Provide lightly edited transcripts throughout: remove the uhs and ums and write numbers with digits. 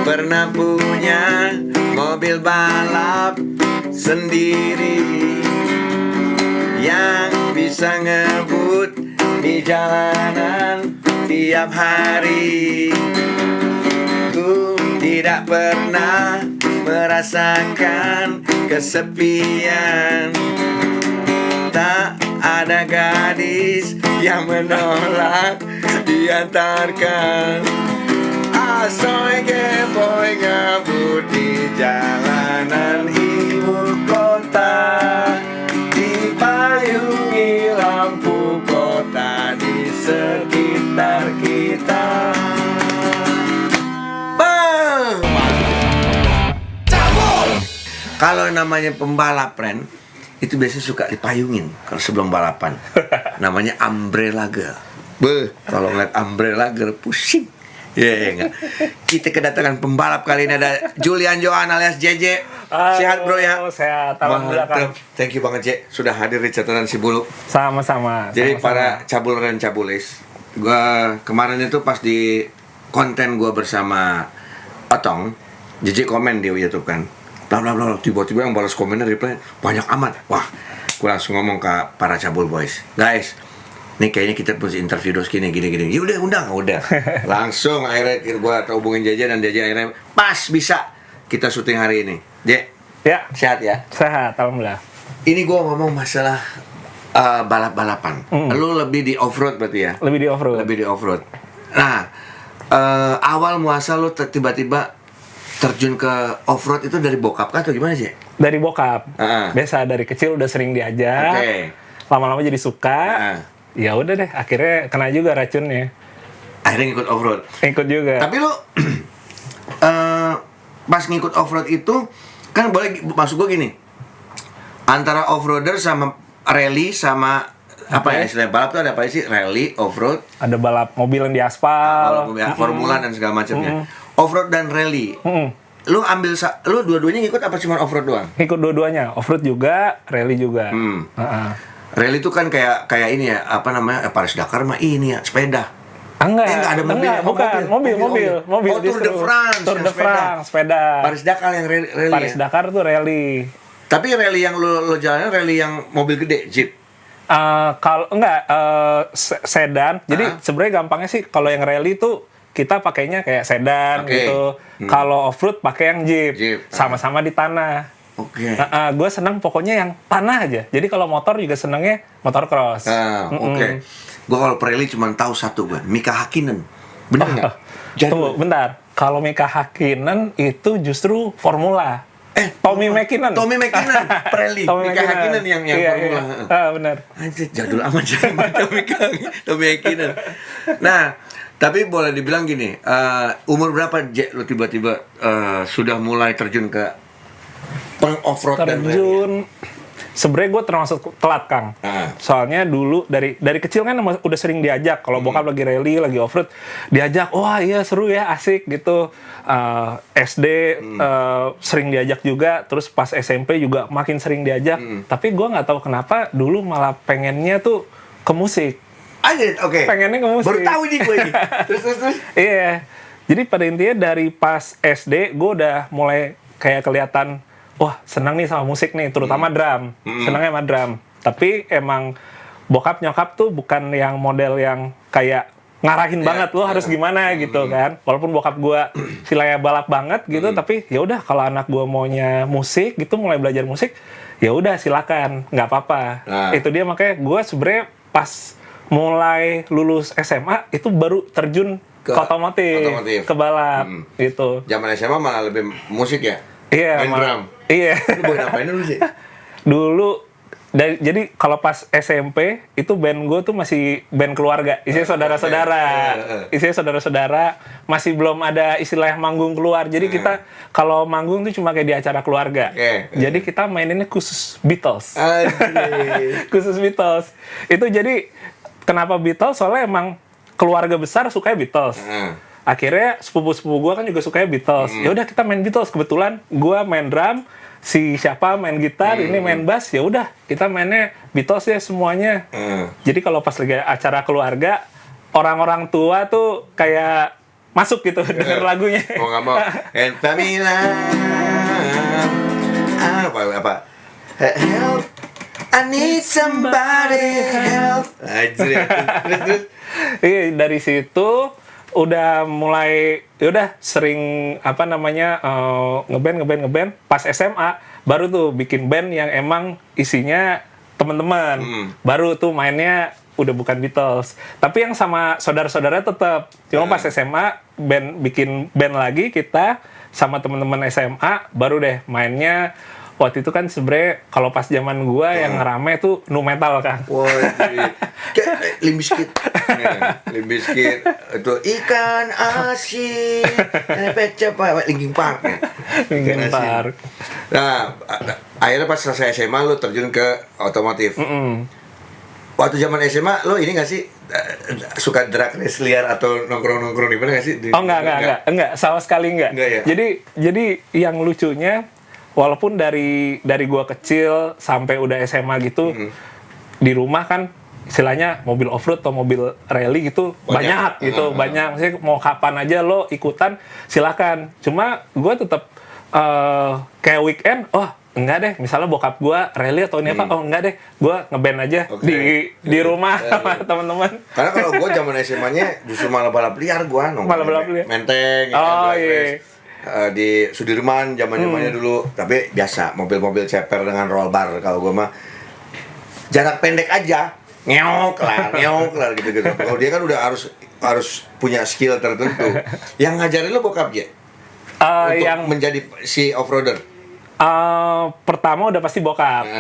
pernah punya mobil balap sendiri yang bisa ngebut di jalanan tiap hari. Ku tidak pernah merasakan kesepian. Tak ada gadis yang menolak diantarkan. Asoy boy ngabut di jalanan ibu kota, dipayungi lampu kota di sekitar kita. Kalau namanya pembalap, Ren, itu biasanya suka dipayungin kalau sebelum balapan. Namanya umbrella girl. Kalau ngeliat umbrella girl pusing. Enggak. Kita kedatangan pembalap kali ini, ada Julian Johan alias JJ. Sehat bro ya? Sehat, alhamdulillah Kang. Thank you banget J, sudah hadir di catatan si Bulu. Sama-sama. Jadi para cabul dan cabulis, gua kemarin itu pas di konten gua bersama Otong, JJ komen di YouTube kan, bla bla bla, tiba-tiba yang balas komennya reply banyak amat. Wah, gua langsung ngomong ke para cabul boys, guys, nih kayaknya kita mesti interview dos gini. Ya udah undang. Langsung akhirnya gua hubungin JJ dan JJ akhirnya pas bisa kita syuting hari ini. J, ya, sehat ya? Sehat, alhamdulillah. Ini gua ngomong masalah balap-balapan. Lu lebih di off-road berarti ya? Lebih di off-road. Nah, awal muasal lu tiba-tiba terjun ke off-road itu dari bokap kah atau gimana sih? Dari bokap. Biasa dari kecil udah sering diajak. Lama-lama jadi suka. Ya udah deh, akhirnya kena juga racunnya. Akhirnya ngikut off-road. Ikut juga. Tapi lu pas ngikut off-road itu kan boleh, maksud gue gini, antara off-roader sama rally sama apa ya istilah balap tuh ada apa sih? Rally, off-road, ada balap mobil yang di aspal, formula dan segala macamnya. Off-road dan rally. Lu dua-duanya ngikut apa cuma off-road doang? Ikut dua-duanya, off-road juga, rally juga. Rally itu kan kayak ini ya, apa namanya? Paris Dakar mah ini ya, sepeda. Enggak ada mobil. Bukan, mobil. Oh, Tour de France, sepeda. Paris Dakar yang rally. Paris Dakar tuh rally. Tapi rally yang lo jalanin rally yang mobil gede, Jeep. Kalau sedan. Jadi sebenarnya gampangnya sih kalau yang rally tuh kita pakainya kayak sedan gitu. Kalau off-road pakai yang Jeep. Sama-sama di tanah. Gue senang pokoknya yang tanah aja. Jadi kalau motor juga senangnya motor cross. Gue kalau rally cuma tahu satu, gue Mika Hakkinen. Bener nggak? Tunggu, bentar. Kalau Mika Hakkinen itu justru formula. Tommy McKinnon, rally. Mika Hakkinen yang formula. Benar. Anjir, jadul amat Tommy McKinnon. Nah, tapi boleh dibilang gini, umur berapa lo tiba-tiba sudah mulai terjun ke off-road dan rally? Sebenarnya gue termasuk telat, Kang. Soalnya dulu dari kecil kan udah sering diajak. Kalau bokap lagi rally, lagi off-road, diajak. Wah iya seru ya, asik gitu. SD sering diajak juga. Terus pas SMP juga makin sering diajak. Tapi gue nggak tahu kenapa dulu malah pengennya tuh ke musik. Pengennya ke musik. Baru tahu nih gue ini. Terus. Iya. Jadi pada intinya dari pas SD gue udah mulai kayak kelihatan, wah senang nih sama musik nih, terutama drum. Senangnya sama drum. Tapi emang bokap nyokap tuh bukan yang model yang kayak ngarahin banget lo harus gimana gitu kan. Walaupun bokap gua silanya balap banget gitu, tapi ya udah kalau anak gua maunya musik gitu, mulai belajar musik, ya udah silakan, nggak apa-apa. Itu dia, makanya gua sebenarnya pas mulai lulus SMA itu baru terjun ke otomotif, ke balap gitu. Zaman SMA malah lebih musik ya? Iya, main drum. Iya. Lu boleh ngapain dulu sih? Dulu jadi kalau pas SMP itu band gue tuh masih band keluarga, isinya saudara-saudara, masih belum ada istilah manggung keluar. Jadi kita kalau manggung tuh cuma kayak di acara keluarga. Jadi kita maininnya khusus Beatles. Khusus Beatles. Itu jadi kenapa Beatles? Soalnya emang keluarga besar sukanya Beatles. Akhirnya sepupu-sepupu gue kan juga sukanya Beatles. Ya udah kita main Beatles. Kebetulan gue main drum, si siapa main gitar, ini main bass. Ya udah kita mainnya Beatles ya semuanya. Jadi kalau pas lagi acara keluarga, orang-orang tua tuh kayak masuk gitu denger lagunya. Mau nggak mau. And Pamela, apa? Help, I need somebody help. Anjir. Terus. Iya, dari situ udah mulai udah sering ngeband pas SMA baru tuh bikin band yang emang isinya teman-teman. Baru tuh mainnya udah bukan Beatles. Tapi yang sama saudara-saudara tetap. Cuma pas SMA bikin band lagi kita sama teman-teman SMA baru deh mainnya. Waktu itu kan sebenarnya kalau pas zaman gua yang rame tuh nu metal kan. Wah, kayak Limp Bizkit. Limp Bizkit itu ikan asin. Linkin Park ya. Linkin Park. Nah, akhirnya pas selesai SMA lu terjun ke otomotif. Waktu zaman SMA lo ini nggak sih suka drag race liar atau nongkrong di mana nggak sih? Enggak, sama sekali enggak. Enggak ya? Jadi yang lucunya walaupun dari gua kecil sampai udah SMA gitu di rumah kan istilahnya mobil off-road atau mobil rally gitu banyak gitu, banyak. Maksudnya mau kapan aja lo ikutan silakan. Cuma gua tetap kayak weekend, enggak deh, misalnya bokap gua rally atau ini apa, enggak deh, gua ngeband aja di rumah sama teman-teman. Karena kalau gua zaman SMA-nya justru malah balap liar gua liar. Menteng, di Sudirman zaman-zamannya dulu, tapi biasa mobil-mobil ceper dengan roll bar. Kalau gua mah jarak pendek aja, ngeok lah gitu. Kalau dia kan udah harus punya skill tertentu. Yang ngajarin lo bokap ya? Untuk yang menjadi si off-roader. Pertama udah pasti bokap.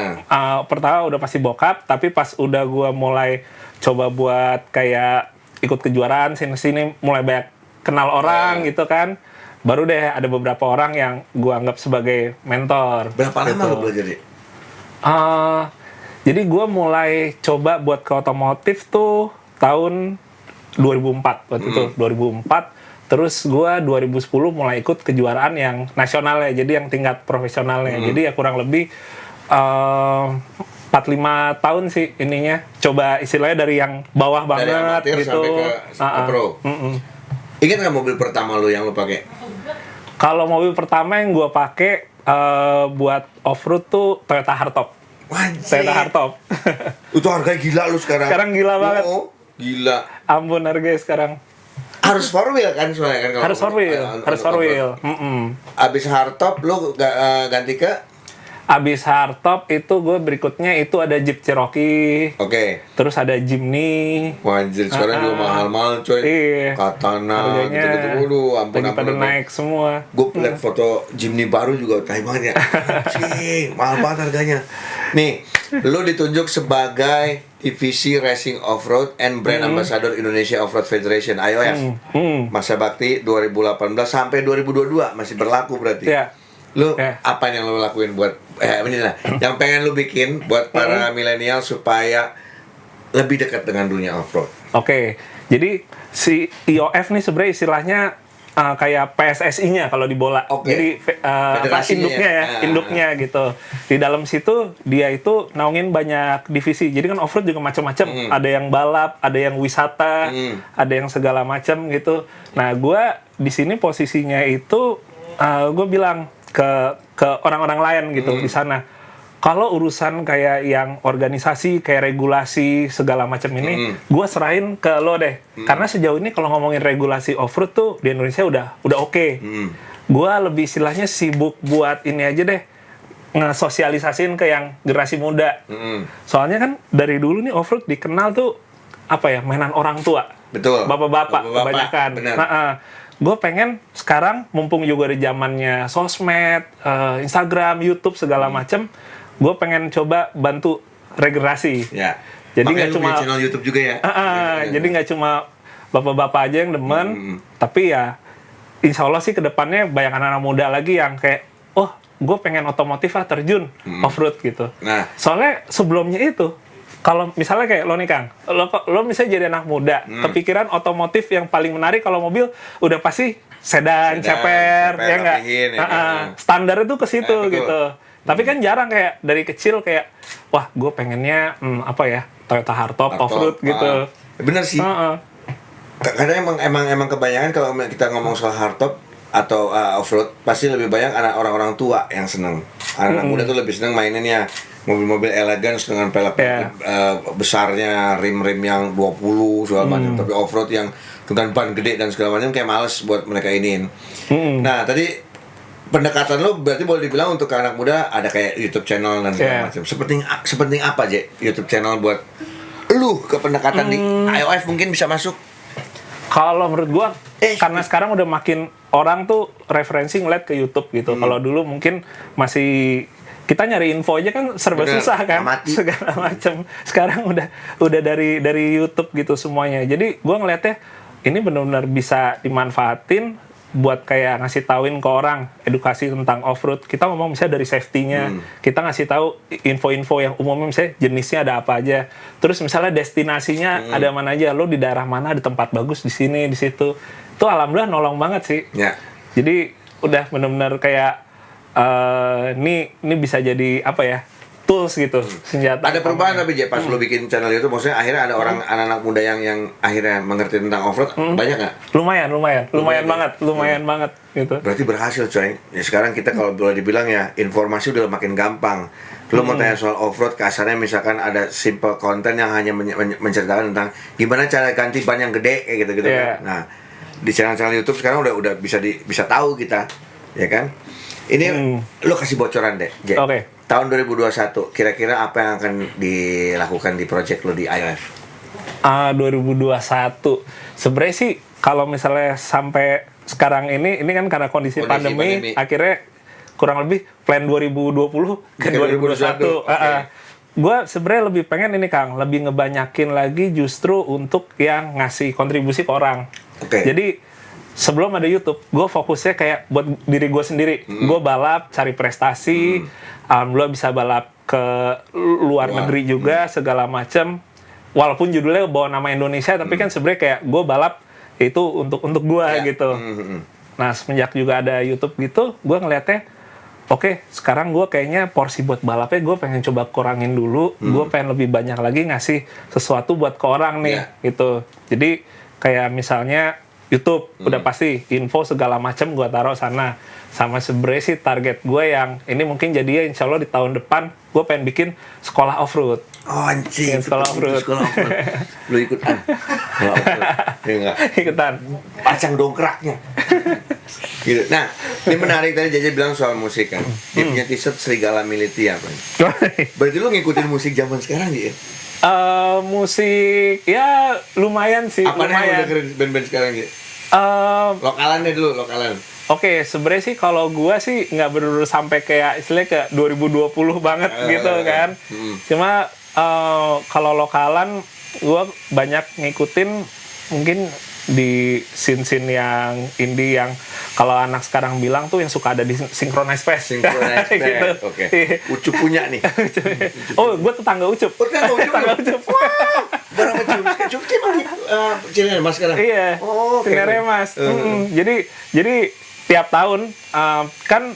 Tapi pas udah gue mulai coba buat kayak ikut kejuaraan sini mulai banyak kenal orang gitu kan, baru deh ada beberapa orang yang gue anggap sebagai mentor. Berapa lama lo belajar ya? Jadi gue mulai coba buat ke otomotif tuh tahun 2004 waktu itu 2004. Terus gue 2010 mulai ikut kejuaraan yang nasionalnya, jadi yang tingkat profesionalnya. Jadi ya kurang lebih 4-5 tahun sih ininya. Coba istilahnya dari yang bawah dari banget gitu. Sampai ke pro. Ingat nggak mobil pertama lo yang lo pakai? Kalau mobil pertama yang gue pakai buat off-road tuh Toyota Hardtop. Toyota Hardtop. Itu harganya gila lo sekarang. Sekarang gila banget. Gila. Ampun harganya sekarang. Harus four wheel kan soalnya kan? Harus four wheel. Abis hardtop lo ganti ke? Abis hardtop itu gue berikutnya itu ada Jeep Cherokee. Oke. Terus ada Jimny. Anjir, sekarang juga mahal-mahal coy. Iya. Katana gitu-gitu. Waduh, ampun. Pada naik semua. Gue liat foto Jimny baru juga kayak banget ya. Anjing, mahal banget harganya. Nih, lo ditunjuk sebagai Divisi Racing Off-Road and Brand Ambassador Indonesia Off-Road Federation (IOF). Masa bakti 2018 sampai 2022 masih berlaku berarti. Yeah. Lu apa yang lo lakuin buat yang pengen lu bikin buat para milenial supaya lebih dekat dengan dunia off-road? Oke. Jadi si IOF nih sebenarnya istilahnya kayak PSSI-nya kalau di bola. Jadi induknya gitu. Di dalam situ dia itu naungin banyak divisi. Jadi kan off-road juga macam-macam. Ada yang balap, ada yang wisata, ada yang segala macam gitu. Nah, gue di sini posisinya itu gue bilang ke orang-orang lain gitu di sana. Kalau urusan kayak yang organisasi, kayak regulasi segala macam ini, gue serahin ke lo deh. Karena sejauh ini kalau ngomongin regulasi off-road tuh di Indonesia udah oke. Gue lebih istilahnya sibuk buat ini aja deh, ngesosialisasin ke yang generasi muda. Soalnya kan dari dulu nih off-road dikenal tuh apa ya, mainan orang tua. Betul. Bapak-bapak kebanyakan. Gue pengen sekarang mumpung juga di zamannya sosmed, Instagram, YouTube segala macam, gue pengen coba bantu regenerasi. Ya. Jadi nggak cuma channel YouTube juga ya. Jadi nggak cuma bapak-bapak aja yang demen, tapi ya insya Allah sih kedepannya banyak anak-anak muda lagi yang kayak, gue pengen otomotif terjun off-road gitu. Nah, soalnya sebelumnya itu, kalau misalnya kayak lo nih Kang, lo misalnya jadi anak muda, kepikiran otomotif yang paling menarik kalau mobil udah pasti sedan ceper ya nggak? Standar itu ke situ gitu. Tapi kan jarang kayak dari kecil kayak, wah gue pengennya Toyota Hardtop off-road gitu. Bener sih. Karena emang kebanyakan kalau kita ngomong soal hardtop atau off-road pasti lebih banyak orang-orang tua yang seneng. Anak muda tuh lebih seneng maininnya mobil-mobil elegan dengan pelek besarnya, rim-rim yang 20 segala macam. Tapi off-road yang dengan ban gede dan segala macam kayak males buat mereka iniin. Nah, tadi pendekatan lo berarti boleh dibilang untuk anak muda ada kayak YouTube channel dan segala macam. Sepenting apa aja YouTube channel buat lu ke pendekatan di iOF mungkin bisa masuk? Kalau menurut gua karena sekarang udah makin orang tuh referensi ngeliat ke YouTube gitu. Kalau dulu mungkin masih kita nyari info aja kan serba susah kan, segala macam. Sekarang udah dari YouTube gitu semuanya. Jadi gua ngeliatnya ini benar-benar bisa dimanfaatin buat kayak ngasih tauin ke orang edukasi tentang off-road. Kita ngomong misalnya dari safety-nya, kita ngasih tahu info-info yang umumnya misalnya jenisnya ada apa aja. Terus misalnya destinasinya ada mana aja, lo di daerah mana ada tempat bagus di sini, di situ. Itu alhamdulillah nolong banget sih. Ya. Jadi udah benar-benar kayak ini bisa jadi apa ya? Tools gitu, senjata. Ada perubahan tapi pas lo bikin channel itu maksudnya akhirnya ada orang anak-anak muda yang akhirnya mengerti tentang off-road banyak nggak? Lumayan banget gitu. Berarti berhasil coy. Ya sekarang kita kalau boleh dibilang ya informasi udah makin gampang. Lo mau tanya soal off-road kasarnya misalkan ada simple konten yang hanya menceritakan tentang gimana cara ganti ban yang gede kayak gitu-gitu kan. Nah, di channel-channel YouTube sekarang udah bisa tahu kita, ya kan? Ini lo kasih bocoran deh, Jack. Oke. Tahun 2021, kira-kira apa yang akan dilakukan di project lo di iOF? 2021. Sebenarnya sih kalau misalnya sampai sekarang ini kan karena kondisi pandemi, akhirnya kurang lebih plan 2020 ke 2021. Gue sebenarnya lebih pengen ini Kang, lebih ngebanyakin lagi justru untuk yang ngasih kontribusi ke orang. Jadi sebelum ada YouTube, gue fokusnya kayak buat diri gue sendiri. Gue balap, cari prestasi, alhamdulillah bisa balap ke luar negeri juga, segala macem. Walaupun judulnya bawa nama Indonesia, tapi kan sebenarnya kayak gue balap itu untuk gue gitu. Nah semenjak juga ada YouTube gitu, gue ngeliatnya, oke, sekarang gue kayaknya porsi buat balapnya gue pengen coba kurangin dulu. Gue pengen lebih banyak lagi ngasih sesuatu buat ke orang nih, gitu. Jadi kayak misalnya YouTube udah pasti info segala macam gue taruh sana. Sama sebenarnya sih target gue yang ini mungkin jadinya insya Allah di tahun depan gue pengen bikin sekolah off-road. Oh anjing, sekolah off-road. Lu ikutan? Ya enggak? Ikutan. Pasang dongkraknya. Gitu. Nah, ini menarik tadi Jaja bilang soal musik kan. Dia punya t-shirt Serigala Militia kan. Berarti lu ngikutin musik zaman sekarang ya? Musik ya lumayan sih. Apa yang lu dengerin band-band sekarang ya? Lokalannya dulu, lokalan. Oke, sebenarnya sih kalau gua sih nggak bener-bener sampai kayak istilahnya ke 2020 banget gitu kan. Cuma kalau lokalan gua banyak ngikutin mungkin di scene-scene yang indie yang kalau anak sekarang bilang tuh yang suka ada di Synchronize Fest. Synchronize Fest. Gitu. Oke. Ucup punya nih. Oh, gua tetangga Ucup. Tetangga Ucup. Wah. Berapa Ucup Cilenya Mas sekarang? Iya. Oh, Cilenya Mas. Jadi tiap tahun kan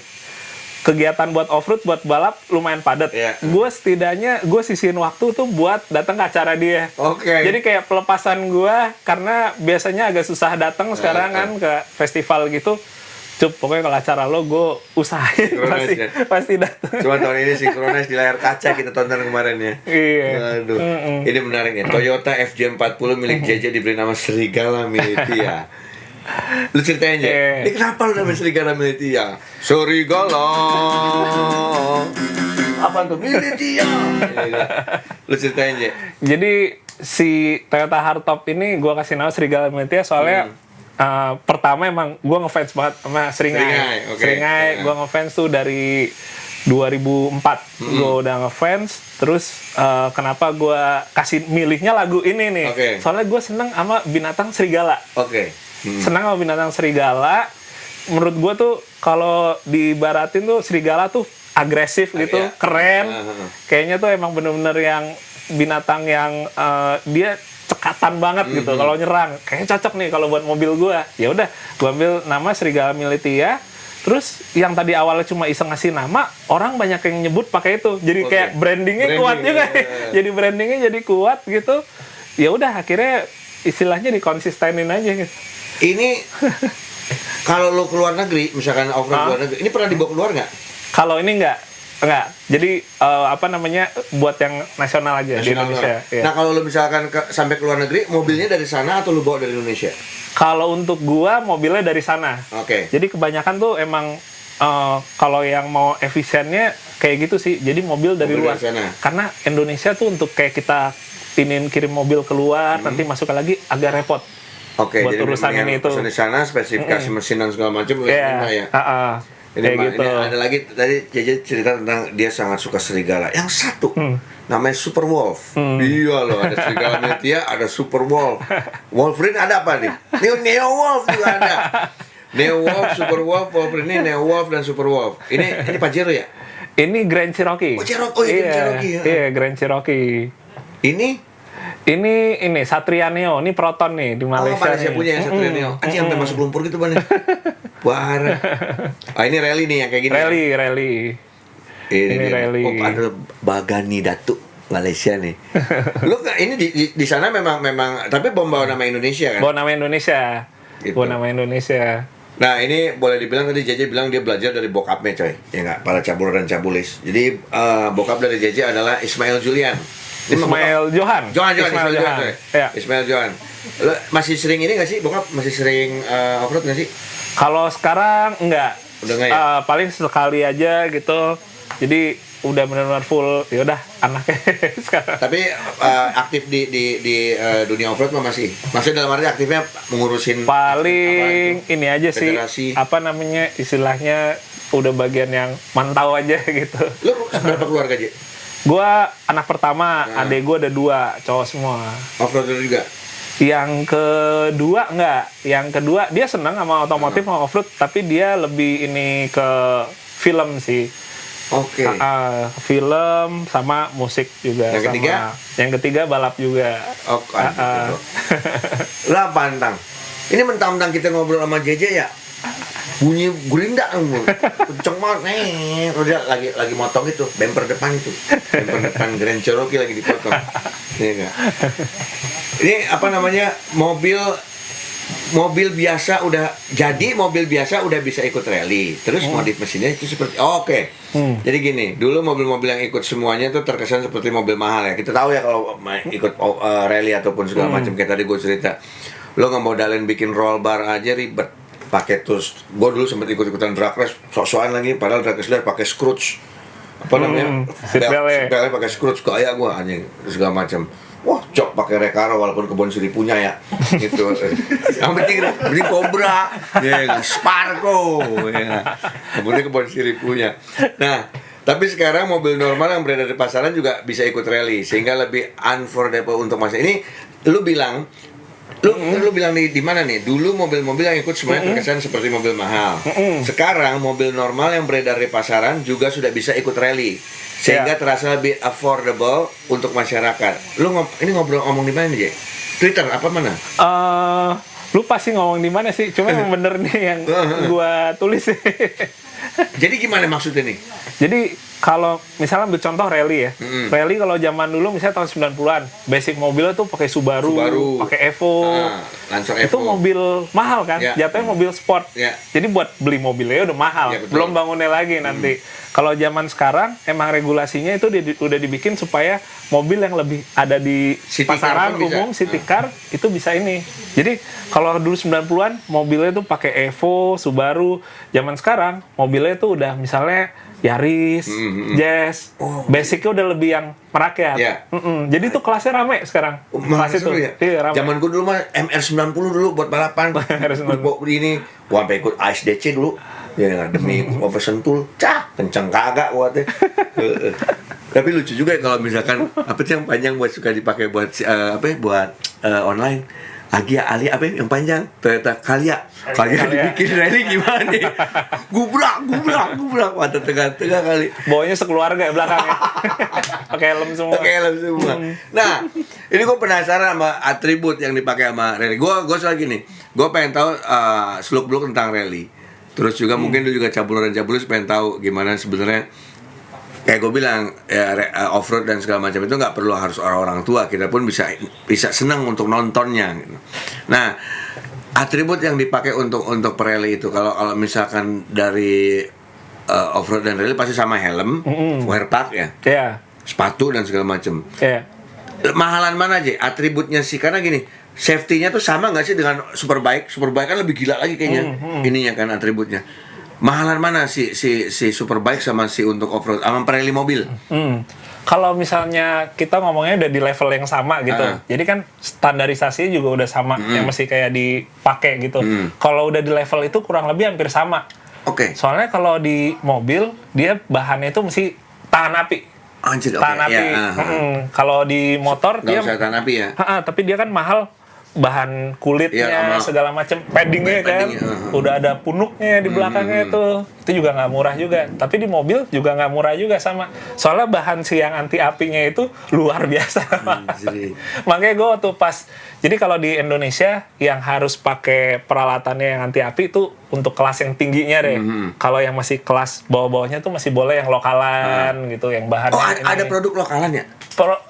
kegiatan buat off-road, buat balap lumayan padat. Gue setidaknya sisihin waktu tuh buat datang ke acara dia. Jadi kayak pelepasan gue karena biasanya agak susah datang sekarang kan ke festival gitu. Pokoknya kalau acara lo gue usahain pasti datang. Cuma tahun ini Synchronize di layar kaca kita tonton kemarin ya. Iya. Aduh. Ini menarik ya. Toyota FJ40 milik JJ diberi nama Serigala Militia. Lu ceritain aja. Ini kenapa lu namanya Serigala Militia? Serigala. Apa tuh? Militia. Lu ceritain aja. Jadi si Toyota Hardtop ini gue kasih nama Serigala Militia soalnya pertama emang gue ngefans banget sama Seringai. Seringai gue ngefans tuh dari 2004 gue udah ngefans. Terus kenapa gue kasih milihnya lagu ini nih? Soalnya gue seneng sama binatang serigala. Senang sama binatang serigala. Menurut gue tuh kalau diibaratin tuh serigala tuh agresif gitu, keren. Kayaknya tuh emang bener-bener yang binatang yang dia cekatan banget gitu. Kalau nyerang, kayaknya cocok nih kalau buat mobil gue. Ya udah, gue ambil nama Serigala Militia. Terus yang tadi awalnya cuma iseng ngasih nama, orang banyak yang nyebut pakai itu. Jadi kayak brandingnya kuat juga. Jadi brandingnya jadi kuat gitu. Ya udah akhirnya istilahnya dikonsistenin aja gitu. Ini kalau lo keluar negeri, misalkan off-road luar negeri, ini pernah dibawa keluar nggak? Kalau ini enggak. Jadi apa namanya, buat yang nasional aja di Indonesia. Iya. Nah, kalau lo misalkan sampai ke luar negeri, mobilnya dari sana atau lo bawa dari Indonesia? Kalau untuk gua mobilnya dari sana. Oke. Jadi kebanyakan tuh emang kalau yang mau efisiennya kayak gitu sih. Jadi mobil dari luar. Dari sana. Karena Indonesia tuh untuk kayak kita kirim mobil keluar, nanti masuk lagi agak repot. Oke, buat jadi urusan ini tuh. pesan di sana, spesifikasi mesin dan segala macam Iya. ya. Kayak gitu. Ini ada lagi tadi Jeje cerita tentang dia sangat suka serigala. Yang satu namanya Super Wolf. Iya loh, ada serigala Metia, ada Super Wolf. Wolverine ada apa nih? Neo Wolf juga ada. Neo Wolf, Super Wolf, Wolverine, Neo Wolf dan Super Wolf. Ini Pajero ya? Ini Grand Cherokee. Oh, Cherokee. Oh, iya, Cherokee. Ya. Iya, Grand Cherokee. Ini Satria Neo, ini Proton nih di Malaysia. Malaysia punya yang Satria Neo. Anjing sampai masuk lumpur gitu Bang. Parah. Ini rally nih yang kayak gini. Rally. Ini rally. Oh, ada Bagani Datuk Malaysia nih. Lu ini di sana memang tapi bawa nama Indonesia kan? Bawa nama Indonesia. Gitu. Bawa nama Indonesia. Nah, ini boleh dibilang tadi JJ bilang dia belajar dari bokapnya coy. Ya enggak, para cabul dan cabulis. Jadi bokap dari JJ adalah Ismail Julian. Ismail Johan. Ismail Johan. Ya. Ismail Johan. Lo masih sering ini nggak sih, bokap masih sering off-road nggak sih? Kalau sekarang enggak. Udah nggak ya? Paling sekali aja gitu. Jadi udah benar-benar full. Ya udah anaknya sekarang. Tapi aktif di dunia off-road mah masih. Maksudnya dalam arti aktifnya mengurusin paling ini aja federasi. sih. Apa namanya istilahnya udah bagian yang mantau aja gitu. Lo berapa keluarga aja? Gua anak pertama, adek gua ada 2, cowok semua. Off-roader juga? Yang kedua enggak. Yang kedua dia senang sama otomotif, sama off-road, tapi dia lebih ini ke film sih. Oke. Film sama musik juga. Yang ketiga? Yang ketiga balap juga. Oh, lah pantang. Ini mentang-mentang kita ngobrol sama JJ ya. Bunyi gerinda kenceng banget nih. Udah lagi motong itu, bumper depan itu. Bumper depan Grand Cherokee lagi dipotong. Iya enggak? Ini apa namanya? Mobil biasa udah jadi, mobil biasa udah bisa ikut rally. Terus modif mesinnya itu seperti oke. Jadi gini, dulu mobil-mobil yang ikut semuanya itu terkesan seperti mobil mahal ya. Kita tahu ya kalau ikut rally ataupun segala macam kayak tadi gue cerita. Lo nggak modalin bikin roll bar aja ribet. Pakai terus, gue dulu sempat ikut-ikutan drag race, sok-sokan lagi, padahal drag race pakai Scrooge, apa namanya, seatbeltnya pakai Scrooge, kayak gue anjing segala macam. Wah, cok pakai Recaro walaupun kebun sirih punya ya, gitu. Yang penting Cobra, ya, Sparko, ya. Kemudian kebun sirih punya. Nah, tapi sekarang mobil normal yang beredar di pasaran juga bisa ikut rally, sehingga lebih affordable untuk masa ini. Lu bilang di mana nih? Dulu mobil-mobil yang ikut semuanya terkesan seperti mobil mahal. Sekarang mobil normal yang beredar di pasaran juga sudah bisa ikut rally, sehingga terasa lebih affordable untuk masyarakat. Lu ini ngomong di mana nih, Twitter apa mana? Lu pasti ngomong di mana sih? Cuma yang bener nih yang gua tulis sih. Jadi gimana maksudnya nih? Jadi kalau misalnya ambil contoh rally ya. Rally kalau zaman dulu misalnya tahun 90-an, basic mobilnya tuh pakai Subaru. Pakai Evo. Lancer Evo. Itu mobil mahal kan? Jatuhnya mobil sport. Jadi buat beli mobilnya udah mahal. Belum bangunnya lagi nanti. Kalau zaman sekarang emang regulasinya itu udah dibikin supaya mobil yang lebih ada di city pasaran umum, city car itu bisa ini. Jadi kalau dulu 90-an mobilnya tuh pakai Evo, Subaru. Zaman sekarang mobilnya tuh udah misalnya Yaris, Jazz, basicnya udah lebih yang merakyat. Jadi tuh kelasnya rame sekarang. Kelas itu. Ya? Iya, rame. Zaman gue dulu mah MR90 dulu buat balapan. Ini gua sampai ikut ASDC dulu. Ya demi operation tool, kenceng kagak buatnya. Tapi lucu juga ya kalau misalkan apa sih yang panjang buat suka dipakai buat online. Agia Ali apa yang panjang? Toyota Calya dibikin rally gimana nih? Gubrak mata tengah kali. Bawanya sekeluarga belakangnya. Pakai helm semua. Nah, ini gue penasaran sama atribut yang dipakai sama rally. Gue soal gini, gue pengen tahu seluk-beluk tentang rally. Terus juga mungkin lu juga cabul dan cabulus pengen tahu gimana sebenarnya kayak gue bilang ya, off-road dan segala macam itu nggak perlu harus orang-orang tua, kita pun bisa senang untuk nontonnya gitu. Nah, atribut yang dipakai untuk rally itu kalau misalkan dari off-road dan rally pasti sama helm, wear pack ya, sepatu dan segala macam. Mahalan mana aja atributnya sih, karena gini, safety-nya tuh sama nggak sih dengan Superbike? Superbike kan lebih gila lagi kayaknya ininya kan atributnya. Mahalan mana si Superbike sama si untuk off-road sama rally mobil? Kalau misalnya kita ngomongnya udah di level yang sama gitu, jadi kan standarisasinya juga udah sama, yang mesti kayak dipakai gitu. Kalau udah di level itu kurang lebih hampir sama. Oke. Soalnya kalau di mobil dia bahannya itu mesti tahan api. Anjir, tahan api. Kalau di motor nggak dia usah tahan api ya. Tapi dia kan mahal, bahan kulitnya segala macam, paddingnya kan udah ada punuknya di belakangnya itu juga nggak murah juga. Tapi di mobil juga nggak murah juga sama, soalnya bahan si yang anti apinya itu luar biasa. Makanya gue waktu pas, jadi kalau di Indonesia yang harus pakai peralatannya yang anti api itu untuk kelas yang tingginya deh. Kalau yang masih kelas bawah-bawahnya tuh masih boleh yang lokalan gitu, yang bahannya ada produk lokalan ya?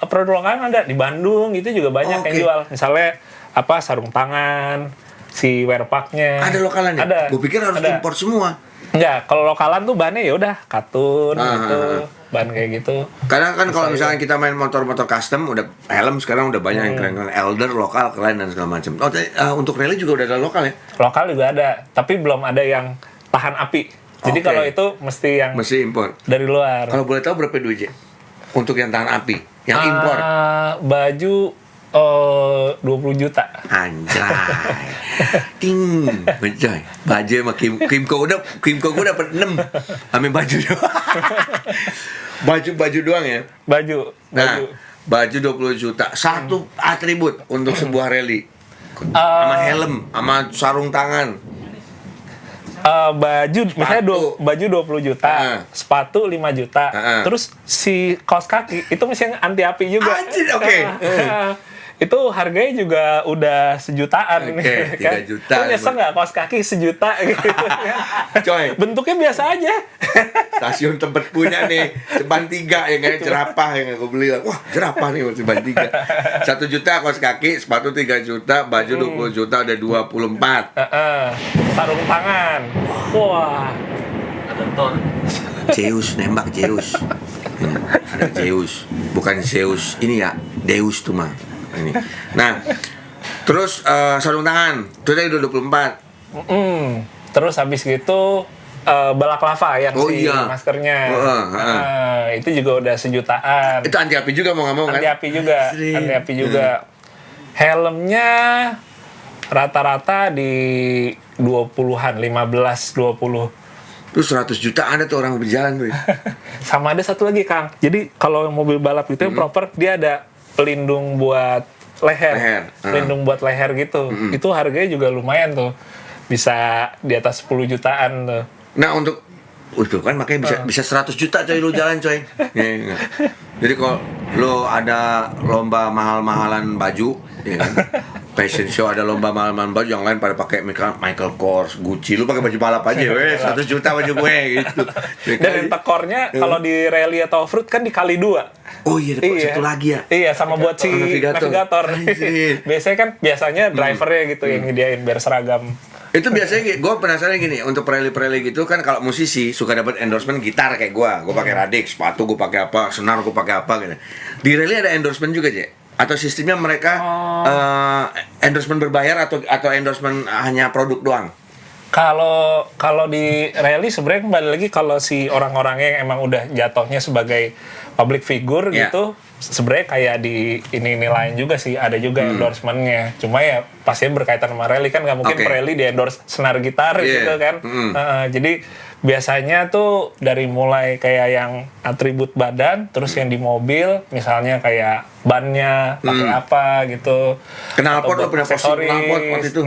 Produk lokalan ada di Bandung, itu juga banyak yang jual. Misalnya apa, sarung tangan, si wear pack-nya. Ada lokalannya? Ada. Gue pikir harus impor semua. Enggak, kalau lokalan tuh bahannya ya udah katun gitu, bahan kayak gitu. Karena kan kalau misalnya kita main motor-motor custom, udah helm sekarang udah banyak yang keren-keren, Elder lokal, keren dan segala macam. Untuk rally juga udah ada lokal ya? Lokal juga ada, tapi belum ada yang tahan api. Jadi kalau itu mesti impor dari luar. Kalau boleh tahu berapa duit, untuk yang tahan api, yang impor? Baju 20 juta. Anjay. Ting, anjay. Baju sama Kimco gue dapat 6. Ambil baju doang. baju doang ya. Baju. Baju 20 juta. Satu atribut untuk sebuah rally. Sama helm, sama sarung tangan. Baju misalnya baju 20 juta, sepatu 5 juta. Terus si kaos kaki itu mesti yang anti api juga. Anjir, oke. Itu harganya juga udah sejutaan. Oke, 3 juta. Lu nyesel nggak kaos kaki sejuta gitu kan? Coy, bentuknya biasa aja. Stasiun Tebet punya nih ceban 3 yang kayak jerapah yang aku beli. Wah, jerapah nih ceban 3. 1 juta kaos kaki, sepatu 3 juta, baju 20 juta udah 24. Sarung tangan. Wah. Ada ton. Zeus nembak Zeus. Ada Zeus, bukan Zeus ini ya, Deus tuh mah. Ini. Nah, terus sarung tangan, itu tadi udah 24. Terus habis gitu balaklava yang maskernya. Itu juga udah sejutaan. Itu anti api juga mau nggak mau kan? Anti api juga. Helmnya rata-rata di 20-an, 15-20. Terus 100 juta ada tuh orang berjalan tuh. Sama ada satu lagi, Kang. Jadi kalau mobil balap itu yang proper, dia ada pelindung buat leher. Pelindung buat leher gitu. Itu harganya juga lumayan tuh. Bisa di atas 10 jutaan tuh. Nah, untuk itu kan makanya bisa 100 juta coy lu jalan coy. Jadi kalau lu ada lomba mahal-mahalan baju, ya kan? Fashion show ada lomba mahal-mahalan baju, yang lain pada pakai Michael Kors, Gucci, lu pakai baju balap aja, 100 juta baju gue gitu. Dan yang tekornya kalau di rally atau off-road kan dikali 2. Oh iya, satu lagi ya. Iya, sama buat si navigator. Biasanya drivernya gitu yang nyediain biar seragam. Itu biasanya gue penasaran gini, untuk rally gitu kan, kalau musisi suka dapat endorsement gitar kayak gue pakai Radix, sepatu gue pakai apa, senar gue pakai apa gitu. Di rally ada endorsement juga, Je? Atau sistemnya mereka endorsement berbayar atau endorsement hanya produk doang? Kalau di rally sebenarnya kembali lagi, kalau si orang-orangnya yang emang udah jatuhnya sebagai public figure gitu, sebenarnya kayak di ini lain juga sih, ada juga endorsementnya. Cuma ya pastinya berkaitan sama rally kan, nggak mungkin rally di endorse senar gitar gitu kan. Jadi biasanya tuh dari mulai kayak yang atribut badan, terus yang di mobil misalnya kayak bannya pakai apa gitu. Knalpot lo pernah posting knalpot waktu itu.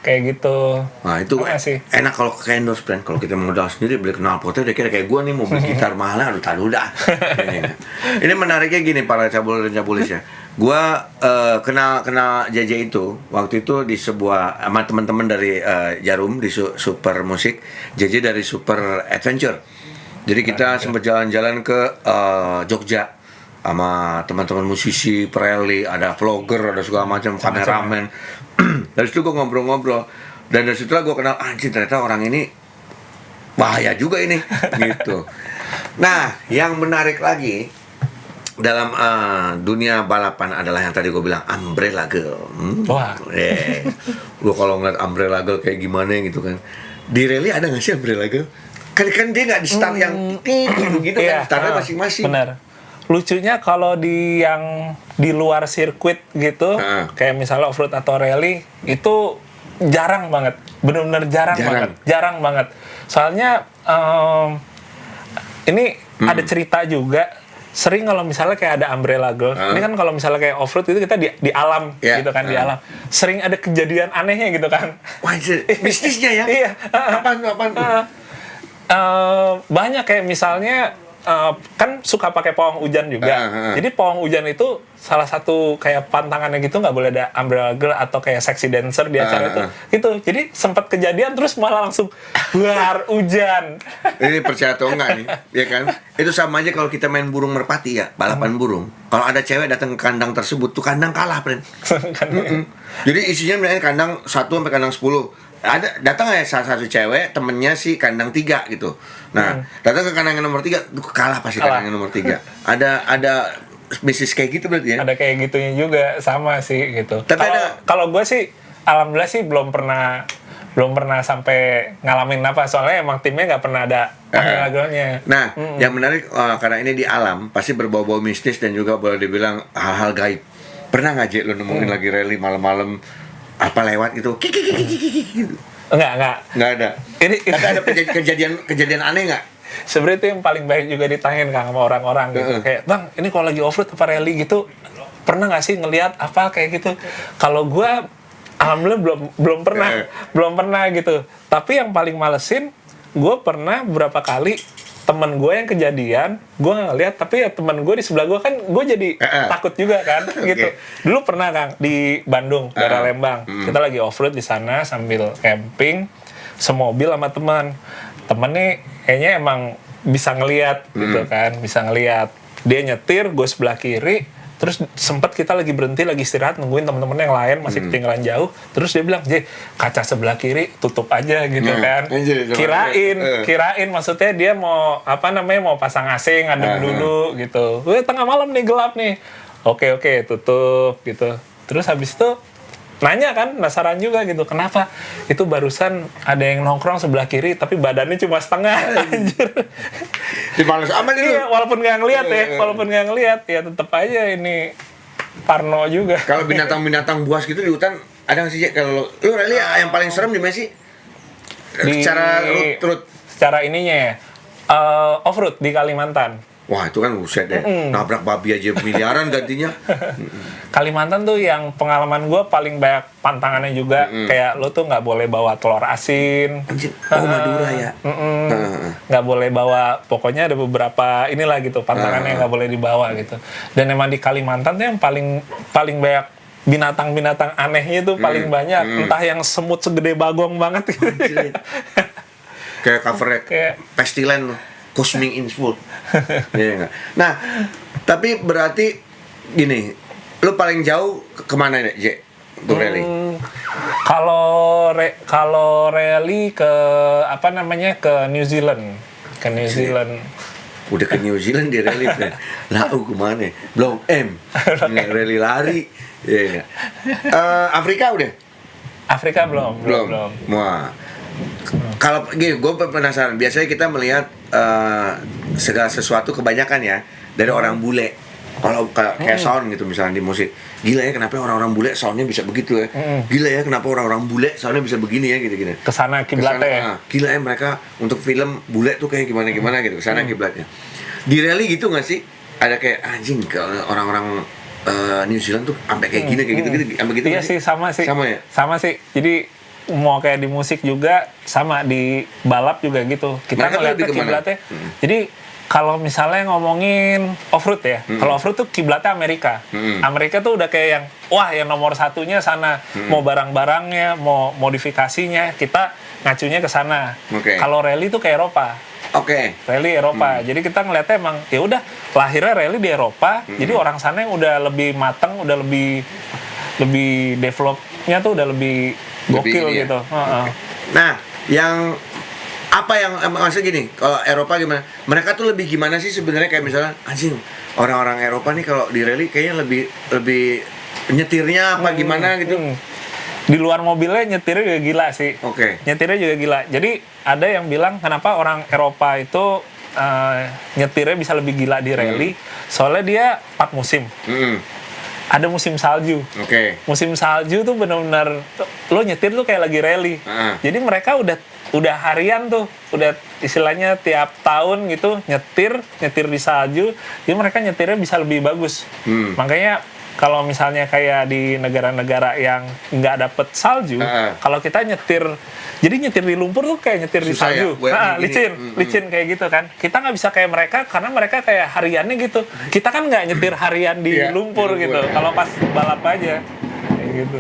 Kayak gitu. Nah itu enak kalau ke endorse brand. Kalau kita modal sendiri beli knalpotnya udah kira kayak gue nih mau beli gitar mahal, aduh taruh dah. Ini menariknya gini para cabul dan cabulis ya. Gue kenal JJ itu waktu itu di sebuah sama teman-teman dari Jarum di Super Musik, JJ dari Super Adventure. Jadi kita sempat jalan-jalan ke Jogja sama teman-teman musisi, pereli, ada vlogger, ada segala macam, kameramen. Dari situ gue ngobrol-ngobrol, dan dari situlah gue kenal, anjir ternyata orang ini bahaya juga ini, gitu. Nah, yang menarik lagi dalam dunia balapan adalah yang tadi gue bilang, Umbrella Girl. Wah. Lu kalau ngeliat Umbrella Girl kayak gimana gitu kan. Di rally ada nggak sih Umbrella Girl? Kan dia nggak di start yang gitu kan, startnya masing-masing. Benar. Lucunya kalau di yang di luar sirkuit gitu, kayak misalnya off-road atau rally, itu jarang banget. Benar-benar jarang banget. Soalnya ini ada cerita juga. Sering kalau misalnya kayak ada Umbrella Girl, ini kan kalau misalnya kayak off-road itu kita di alam gitu kan, di alam. Sering ada kejadian anehnya gitu kan. Wah, mistisnya ya? Iya. Apaan tuh? Banyak kayak misalnya kan suka pakai pawang hujan juga. Jadi pawang hujan itu salah satu kayak pantangannya gitu, nggak boleh ada Umbrella Girl atau kayak sexy dancer di acara itu. Gitu. Jadi sempat kejadian terus malah langsung buar hujan. Ini percaya atau enggak nih, ya kan? Itu sama aja kalau kita main burung merpati ya, balapan burung. Kalau ada cewek datang ke kandang tersebut, tuh kandang kalah, friend. Jadi isinya misalnya kandang 1 sampai kandang 10. Ada datang ya salah satu cewek temennya si kandang 3 gitu. Nah, datang ke kandang yang nomor 3, kalah pasti kandang yang nomor 3. Ada bisnis kayak gitu berarti ya? Ada kayak gitunya juga, sama sih gitu. Tapi kalau gue sih alhamdulillah sih belum pernah sampai ngalamin apa, soalnya emang timnya nggak pernah ada lagunya. Nah, yang menarik karena ini di alam pasti berbau-bau mistis dan juga boleh dibilang hal-hal gaib. Pernah nggak Jek lu nemuin lagi rally malam-malam apa lewat gitu? Gitu. Enggak ada. Ini ada kejadian aneh nggak? Sebenarnya itu yang paling baik juga ditanyain Kang sama orang-orang gitu. Kayak, "Bang, ini kalau lagi off-road apa rally gitu, pernah nggak sih ngelihat apa kayak gitu?" Kalau gua alhamdulillah belum pernah gitu. Tapi yang paling malesin, gua pernah beberapa kali temen gue yang kejadian, gue nggak ngeliat, tapi ya temen gue di sebelah gue kan, gue jadi takut juga kan, gitu. Dulu pernah Kang di Bandung, daerah Lembang, kita lagi off-road di sana sambil camping, semobil sama temen nih kayaknya emang bisa ngeliat gitu kan, bisa ngeliat. Dia nyetir, gue sebelah kiri. Terus sempat kita lagi berhenti, lagi istirahat, nungguin teman-teman yang lain masih ketinggalan jauh. Terus dia bilang, "J, kaca sebelah kiri tutup aja," gitu kan. Kirain maksudnya dia mau mau pasang AC, ngadem dulu gitu. Tengah malam nih, gelap nih. Oke, tutup gitu. Terus habis itu nanya kan, penasaran juga gitu, kenapa? Itu barusan ada yang nongkrong sebelah kiri tapi badannya cuma setengah. Anjir. Dimales aman itu. Iya, walaupun nggak ngelihat ya tetap aja ini parno juga. Kalau binatang-binatang buas gitu di hutan ada nggak sih Jack? Kalau lu rally yang paling serem di mana sih? Secara route. Secara ininya ya, off-road di Kalimantan. Wah, itu kan buset deh. Nabrak babi aja miliaran gantinya. Kalimantan tuh yang pengalaman gue paling banyak pantangannya juga. Kayak lo tuh nggak boleh bawa telur asin. Madura ya. Nggak boleh bawa, pokoknya ada beberapa inilah gitu pantangannya nggak boleh dibawa gitu. Dan emang di Kalimantan tuh yang paling banyak binatang-binatang anehnya tuh paling banyak. Entah yang semut segede bagong banget gitu. Kayak covernya Pestilence, Cosmic Insult. Iya enggak? Nah, tapi berarti gini, lu paling jauh kemana nih, J? Untuk rally? Kalau rally ke ke New Zealand. Udah ke New Zealand di rally, friend. Lah, kemana? Belum Ini rally lari. Iya. Afrika udah? Afrika belum. Wah. Kalau gini, gue penasaran. Biasanya kita melihat segala sesuatu kebanyakan ya dari orang bule. Kalau kayak sound gitu misalnya di musik, gila ya kenapa orang-orang bule soundnya bisa begitu ya. Gila ya kenapa orang-orang bule soundnya bisa begini ya gitu-gitu. Kesana kiblatnya ya. Gila ya mereka untuk film bule tuh kayak gimana gitu, kesana kiblatnya. Di rally gitu nggak sih? Ada kayak anjing kalau orang-orang New Zealand tuh sampai kayak gini gitu sampai gitu. Iya sih, sama sih. Sama ya? Sama sih. Jadi mau kayak di musik juga sama, di balap juga gitu. Kita ngeliatnya kiblatnya. Jadi kalau misalnya ngomongin off-road ya, kalau off-road tuh kiblatnya Amerika. Amerika tuh udah kayak yang, wah yang nomor satunya sana. Mau barang-barangnya, mau modifikasinya, kita ngacunya ke sana. Kalau rally tuh kayak Eropa. Oke. Rally Eropa. Jadi kita ngeliatnya emang ya udah lahirnya rally di Eropa. Jadi orang sana yang udah lebih matang, udah lebih developnya tuh udah lebih gokil ini ya? gitu. Nah, yang apa yang maksudnya gini, kalau Eropa gimana? Mereka tuh lebih gimana sih sebenarnya, kayak misalnya anjing orang-orang Eropa nih kalau di rally kayaknya lebih nyetirnya apa gimana gitu. Di luar mobilnya nyetirnya juga gila sih. Oke. Nyetirnya juga gila. Jadi ada yang bilang kenapa orang Eropa itu nyetirnya bisa lebih gila di rally, soalnya dia 4 musim. Ada musim salju. Oke. Musim salju tuh benar-benar lo nyetir tuh kayak lagi rally. Jadi mereka udah harian tuh, udah istilahnya tiap tahun gitu nyetir di salju. Jadi mereka nyetirnya bisa lebih bagus. Makanya kalau misalnya kayak di negara-negara yang nggak dapet salju, kalau kita jadi nyetir di lumpur tuh kayak nyetir di Susah salju, ya? licin kayak gitu kan. Kita nggak bisa kayak mereka karena mereka kayak hariannya gitu. Kita kan nggak nyetir harian di lumpur gitu. Kalau pas balap aja kayak gitu.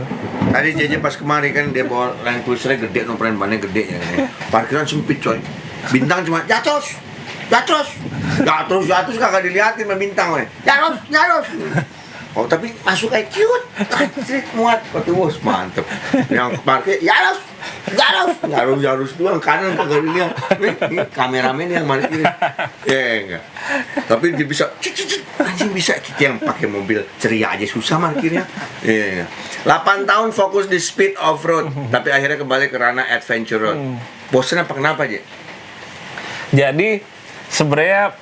Tadi JJ pas kemari kan dia bawa Land Cruiser gede, noperan bannya gede ya. Parkiran sempit coy. Bintang cuma jatuh kagak dilihatin sama bintang weh. Jatuh. Oh tapi masuk kayak cute, muat, waktu bos mantep. Yang parkir, harus doang, kanan kagak dilihat. Ini kameramen yang parkir, enggak. Tapi dia bisa, anjing bisa kita yang pakai mobil ceria aja susah parkirnya. 8 tahun fokus di speed off road, tapi akhirnya kembali ke ranah adventure road. Bosen apa kenapa aja? Jadi sebenarnya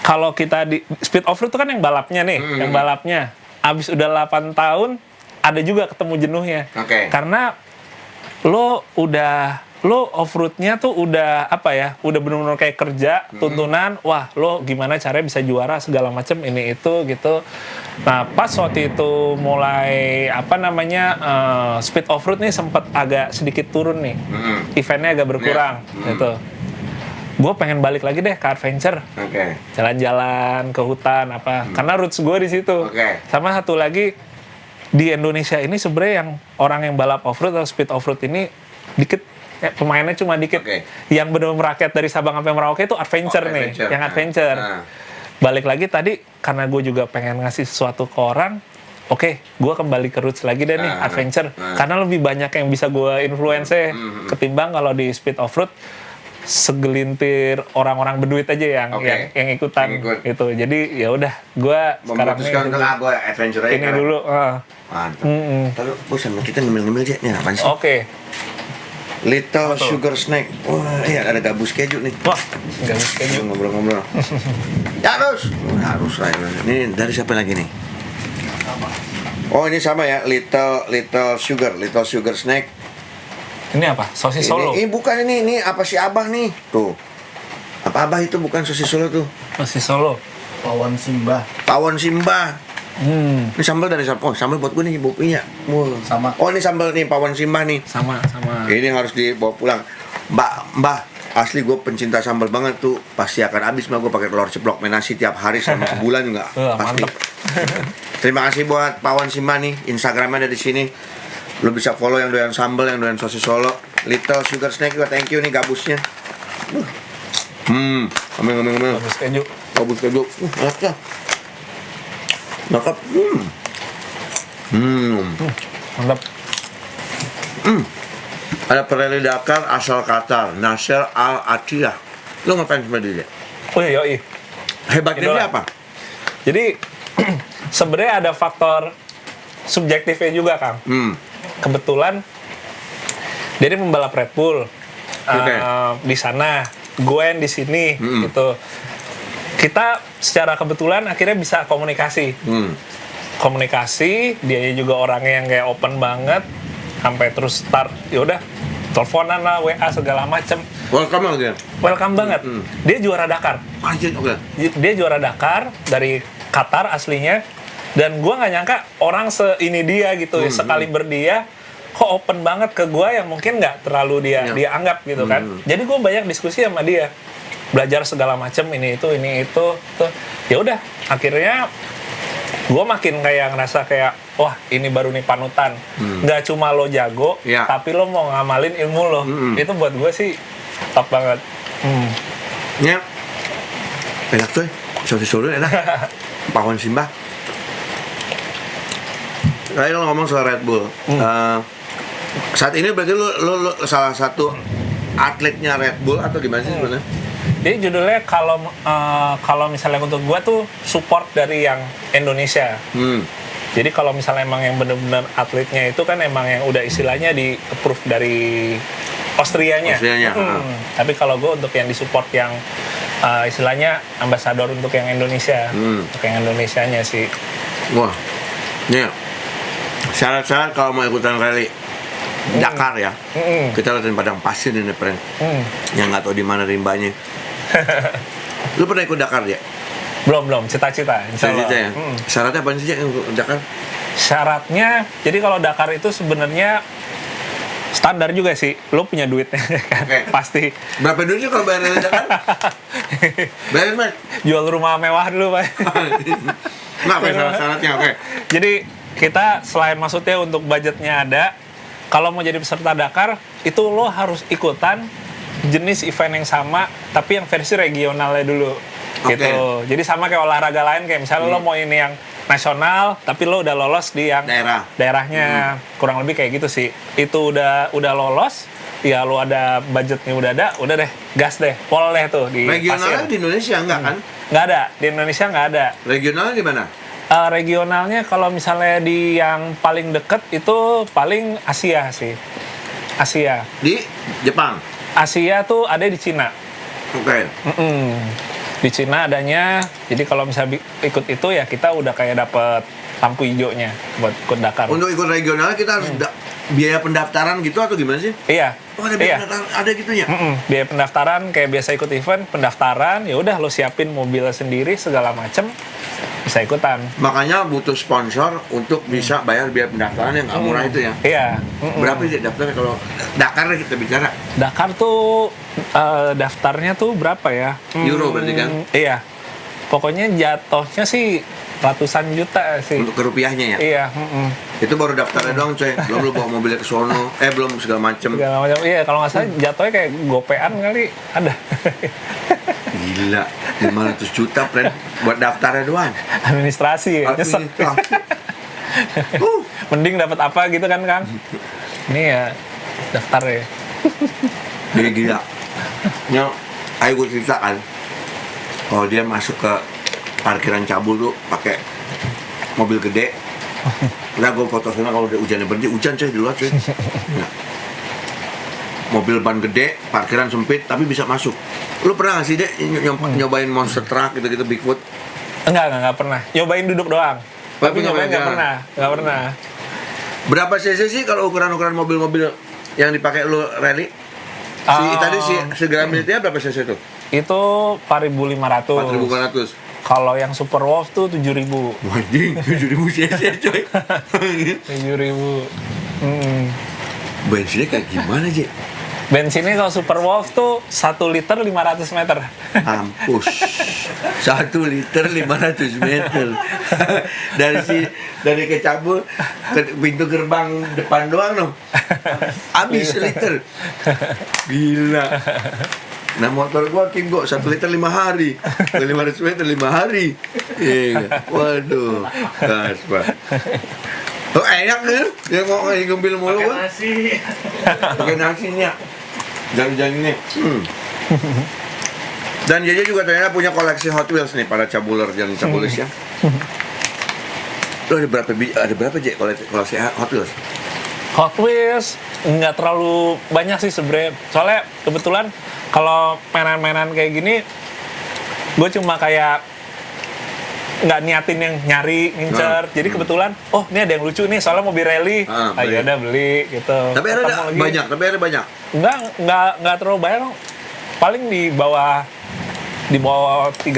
kalau kita di speed off road itu kan yang balapnya nih, yang balapnya. Abis udah 8 tahun, ada juga ketemu jenuhnya. Karena lo off roadnya tuh udah udah benar-benar kayak kerja, tuntunan, wah lo gimana caranya bisa juara segala macam ini itu gitu. Nah pas waktu itu mulai speed off road nih sempat agak sedikit turun nih, eventnya agak berkurang gitu. Gue pengen balik lagi deh ke adventure, jalan-jalan ke hutan karena roots gue di situ. Sama satu lagi di Indonesia ini sebenarnya yang orang yang balap off road atau speed off road ini dikit, pemainnya cuma dikit. Yang benar merakyat dari Sabang sampai Merauke itu adventure nih, yang adventure. Balik lagi tadi karena gue juga pengen ngasih sesuatu ke orang. Gue kembali ke roots lagi deh nih, adventure. Karena lebih banyak yang bisa gue influence ketimbang kalau di speed off road segelintir orang-orang berduit aja yang ikutan gitu. Jadi ya udah, gue sekarang memutuskan gue adventure aja ini dulu. Mantap. Lalu sama kita ngemil-ngemil aja. Ini apaan sih? Little Sugar Snack. Wah, iya ada gabus keju nih. Wah, gabus keju. Ngobrol-ngobrol. Harus lah. Ini dari siapa lagi nih? Oh, ini sama ya, Little Sugar Snack. Ini apa? Sosis Solo? Ini bukan ini apa sih Abah nih? Tuh. Apa Abah itu bukan sosis Solo tuh? Sosis Solo. Pawon Simbah. Ini sambal dari siapa? Oh, sambal buat gue nih, ibu punya. Sama. Oh, ini sambal nih Pawon Simbah nih. Sama. Ini harus dibawa pulang. Mbak, asli gue pencinta sambal banget tuh. Pasti akan habis mah gue pakai telur ceplok nasi tiap hari sama sebulan juga. Pasti. Terima kasih buat Pawon Simbah nih. Instagramnya ada di sini. Lo bisa follow yang doyan sambal, yang doyan sosis Solo. Little Sugar Snack juga, thank you nih gabusnya. Ngomel. Gabus keju. Enak ya. Mantap. Mantap. Ada pereli Dakar asal Qatar, Nasser Al-Attiyah. Lo ngapain sama dia? Oh iya. Hebatnya dia apa? Jadi sebenarnya ada faktor subjektifnya juga, Kang. Kebetulan dia ini pembalap Red Bull di sana, gue di sini gitu. Kita secara kebetulan akhirnya bisa komunikasi. Dia juga orangnya yang kayak open banget, sampai terus start, yaudah teleponan lah, WA segala macem. Welcome banget. Dia juara Dakar. Dia juara Dakar dari Qatar aslinya. Dan gue nggak nyangka orang ini dia gitu, sekali berdia kok open banget ke gue yang mungkin nggak terlalu dia anggap gitu kan. Jadi gue banyak diskusi sama dia, belajar segala macam ini itu tuh. Ya udah, akhirnya gue makin kayak ngerasa kayak wah ini baru nih panutan. Nggak cuma lo jago, tapi lo mau ngamalin ilmu lo. Itu buat gue sih top banget. Ini enak coy, sosis Solo enak. Pahon Simbah. Tadi lo ngomong soal Red Bull. Saat ini berarti lu salah satu atletnya Red Bull atau gimana sih sebenarnya? Jadi judulnya kalau misalnya untuk gua tuh support dari yang Indonesia. Jadi kalau misalnya emang yang benar-benar atletnya itu kan emang yang udah istilahnya di approve dari Austrianya. Tapi kalau gue untuk yang disupport yang istilahnya ambasador untuk yang Indonesia, untuk yang Indonesianya sih. Wah, nih syarat-syarat kalau mau ikutan rally Dakar ya, kita latihan padang pasir ini friend. Yang nggak tahu di mana rimbanya. Lu pernah ikut Dakar ya? Belum, cita-cita. Cita-cita ya. Syaratnya apa sih untuk Dakar? Syaratnya, jadi kalau Dakar itu sebenarnya standar juga sih, lo punya duitnya kan, pasti. Berapa duitnya kalau bayar Dakar? Bayar mas? Jual rumah mewah dulu pak. Nggak, syaratnya oke. Jadi kita selain maksudnya untuk budgetnya ada, kalau mau jadi peserta Dakar itu lo harus ikutan jenis event yang sama, tapi yang versi regionalnya dulu. Gitu. Jadi sama kayak olahraga lain, kayak misalnya lo mau ini yang nasional tapi lo udah lolos di yang daerahnya, kurang lebih kayak gitu sih. Itu udah lolos ya, lo ada budgetnya udah deh, gas deh, pol deh tuh di regionalnya pasir. Di Indonesia enggak kan? Nggak ada, di Indonesia nggak ada. Regionalnya di mana? Regionalnya kalau misalnya di yang paling deket itu paling Asia sih. Asia. Di Jepang? Asia tuh ada di Cina. Oke. Di Cina adanya, jadi kalau misalnya ikut itu ya kita udah kayak dapet lampu hijaunya buat ikut Dakar. Untuk ikut regional kita harus biaya pendaftaran gitu atau gimana sih? Iya. Oh, ada biaya pendaftaran, ada gitunya? Biaya pendaftaran kayak biasa ikut event, pendaftaran, ya udah lo siapin mobilnya sendiri segala macem, bisa ikutan. Makanya butuh sponsor untuk bisa bayar biaya pendaftaran yang nggak murah itu ya? Iya. Berapa sih daftarnya kalau Dakar kita bicara? Dakar tuh daftarnya tuh berapa ya? Euro berarti kan? Iya. Pokoknya jatuhnya sih ratusan juta sih. Untuk ke rupiahnya ya? Iya. Itu baru daftarnya doang coy. Belum lu bawa mobilnya ke sono. Belum segala macem. Iya, kalau nggak salah jatuhnya kayak gopean kali ada. Gila, 500 juta friend buat daftarnya doang. Administrasi ya, nyesek. Mending dapat apa gitu kan Kang? Ini ya daftar ya. Gila. Nyok, ayo gue cerita kan. Kalau dia masuk ke parkiran cabul tuh pakai mobil gede. Udah gue foto sana kalau udah hujannya berhenti, hujan coy di luar coy. Nah. Mobil ban gede, parkiran sempit tapi bisa masuk. Lu pernah nggak sih dek nyobain monster truck gitu-gitu Bigfoot? Enggak pernah. Nyobain duduk doang. Tapi nyobain nggak pernah. Berapa cc sih kalau ukuran-ukuran mobil-mobil yang dipakai lu rally? Tadi si Grand Military berapa cc itu? Itu 4.500. 4.500. Kalau yang Super Wolf tuh 7.000. Wajing, 7.000 cc coy. 7.000. Bensinnya kayak gimana sih? Bensinnya kalau Super Wolf tuh 1 liter 500 meter. Ampus. 1 liter 500 meter. dari Kecabul ke pintu gerbang depan doang dong. Habis liter. Gila. Nah motor gua Kimbo 1 liter 5 hari. 500 meter 5 hari. Iya. Waduh. Gas, Pak. Oh enak kan? Dia mau ngambil mulu kan? Pakai nasinya. Jangan ini. Dan Jeje juga ternyata punya koleksi Hot Wheels nih para cabuler dan cabulis ya. Lo ada berapa Je koleksi Hot Wheels? Hot Wheels nggak terlalu banyak sih sebenarnya. Soalnya kebetulan kalau mainan-mainan kayak gini, gue cuma kayak nggak niatin yang nyari, ngincer. Jadi kebetulan, oh ini ada yang lucu nih, soalnya mobil rally. Ayo ada beli gitu. Tapi ada banyak. Nggak terlalu banyak. Paling di bawah 30.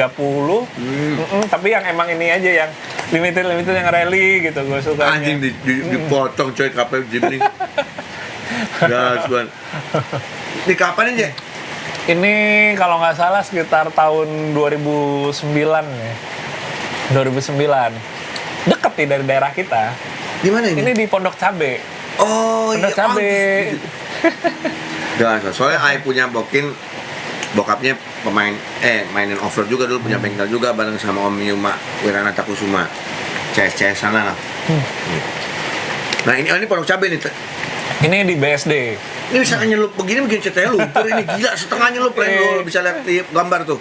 Tapi yang emang ini aja yang limited yang rally gitu gue suka. Anjing dipotong coy kapal Jimny. Gas banget. Ini kapan aja? Ini kalau nggak salah sekitar tahun 2009 ya. 2009. Deket nih dari daerah kita. Di mana ini? Ini di Pondok Cabe. Oh, Pondok Cabe. Gak, soalnya Ai punya bokin bokapnya mainin off-road juga dulu, punya bengkel juga bareng sama Om Yuma Wiranata Kusuma. CS sana lah. Nah ini pondok cabe nih. Ini di BSD. Ini bisa nyelup begini bikin ceritanya lumpur ini gila, setengah nyelup lo bisa lihat di gambar tuh.